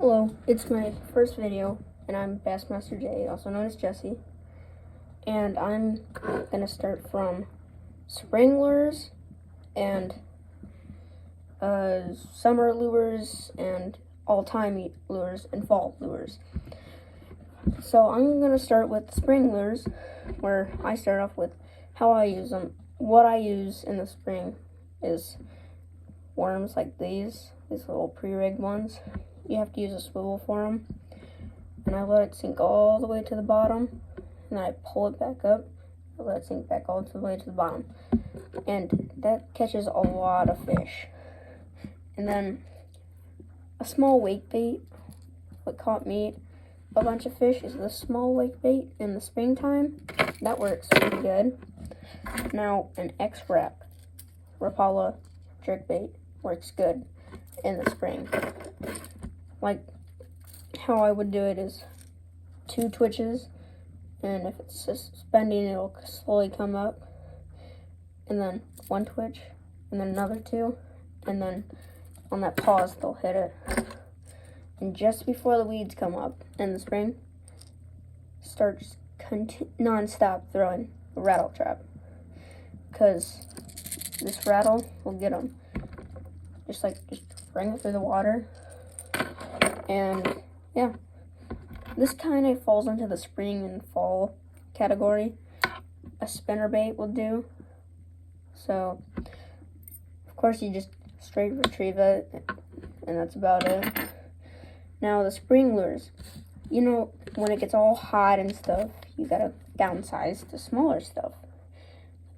Hello, it's my first video, and I'm Bassmaster J, also known as Jesse. And I'm gonna start from spring lures and summer lures and all-time lures and fall lures. So I'm gonna start with spring lures, where I start off with how I use them. What I use in the spring is worms like these little pre-rigged ones. You have to use a swivel for them, and I let it sink all the way to the bottom, and then I pull it back up, I let it sink back all the way to the bottom, and that catches a lot of fish. And then a small wake bait, what caught me a bunch of fish is the small wake bait in the springtime. That works pretty good. Now an X-Rap Rapala jerk bait works good in the spring. Like how I would do it is 2 twitches, and if it's suspending, it'll slowly come up, and then 1 twitch, and then another 2, and then on that pause they'll hit it. And just before the weeds come up in the spring, start just non-stop throwing a rattle trap, because this rattle will get them. Just bring it through the water. And yeah, this kind of falls into the spring and fall category. A spinner bait will do. So of course you just straight retrieve it, and that's about it. Now the spring lures, you know, when it gets all hot and stuff, you gotta downsize to smaller stuff.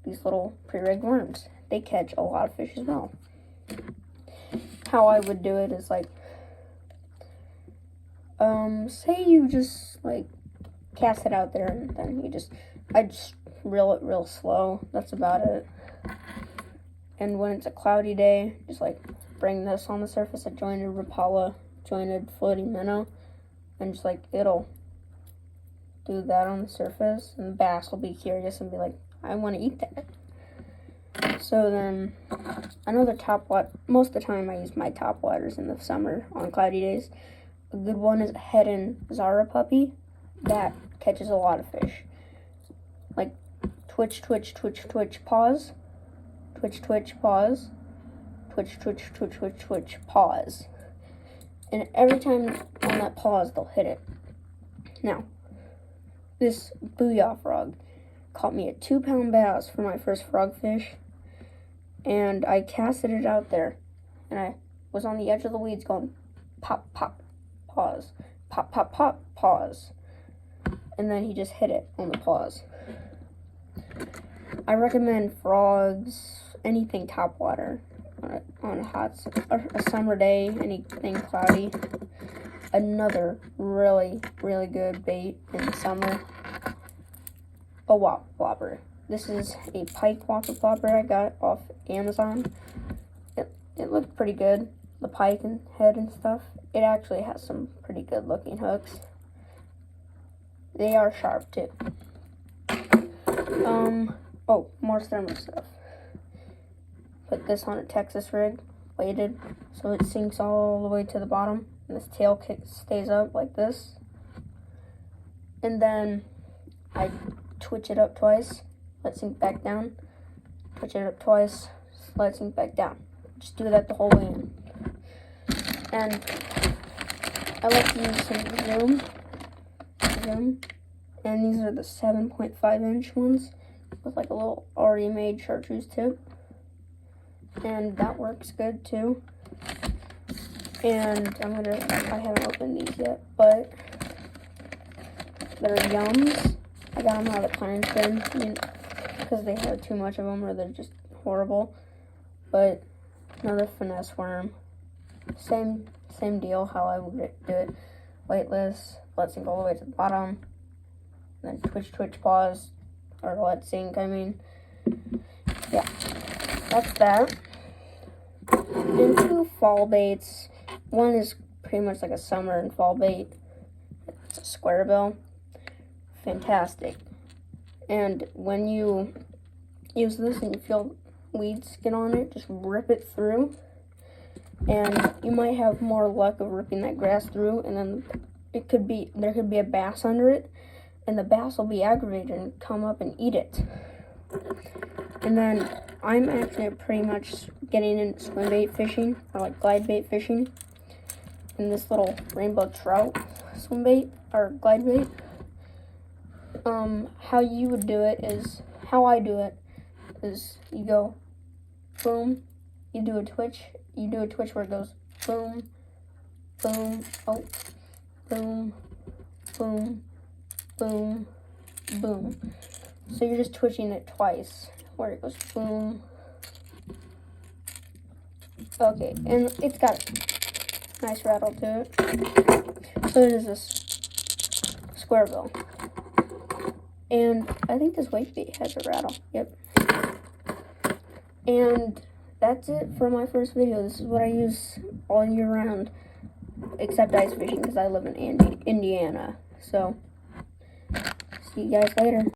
These little pre-rigged worms, they catch a lot of fish as well. How I would do it is say you just cast it out there, and then I just reel it real slow. That's about it. And when it's a cloudy day, just bring this on the surface, a jointed Rapala, jointed floating minnow, and just it'll do that on the surface, and the bass will be curious and be like, I want to eat that. So then another top water, most of the time I use my top waters in the summer on cloudy days. A good one is a Heddon Zara puppy. That catches a lot of fish. Twitch, twitch, twitch, twitch, pause. Twitch, twitch, pause. Twitch, twitch, twitch, twitch, twitch, pause. And every time on that pause, they'll hit it. Now, this Booyah frog caught me a 2-pound bass for my first frogfish, and I casted it out there, and I was on the edge of the weeds going pop, pop, pause, pop, pop, pop, pause, and then he just hit it on the pause. I recommend frogs, anything topwater on a summer day, anything cloudy. Another really, really good bait in the summer, a whopper. This is a pike whopper I got off Amazon. It looked pretty good, the pike and head and stuff. It actually has some pretty good looking hooks. They are sharp too. Oh, more thermal stuff. Put this on a Texas rig, weighted, so it sinks all the way to the bottom, and this tail stays up like this. And then I twitch it up twice, let it sink back down, twitch it up twice, let it sink back down. Just do that the whole way in. And I like to use some zoom, and these are the 7.5-inch ones with a little already made chartreuse tip, and that works good too. And I haven't opened these yet, but they're Yums. I got them out of the Clarence bin because they had too much of them, or they're just horrible. But another finesse worm, same deal. How I would do it: weightless, let sink all the way to the bottom, then twitch, twitch, pause, or let sink. I mean, yeah, that's that. And 2 fall baits. One is pretty much like a summer and fall bait. It's a square bill. Fantastic. And when you use this and you feel weeds get on it, just rip it through, and you might have more luck of ripping that grass through, and then there could be a bass under it, and the bass will be aggravated and come up and eat it. And then I'm actually pretty much getting into swim bait fishing, or like glide bait fishing, in this little rainbow trout swim bait or glide bait. How you would do it is, how I do it is, you go boom, you do a twitch where it goes boom, boom, oh, boom, boom, boom, boom. So you're just twitching it twice, where it goes boom. Okay, and it's got a nice rattle to it. So there's this square bill. And I think this white bait has a rattle. Yep. And that's it for my first video. This is what I use all year round, except ice fishing because I live in Indiana. So, see you guys later.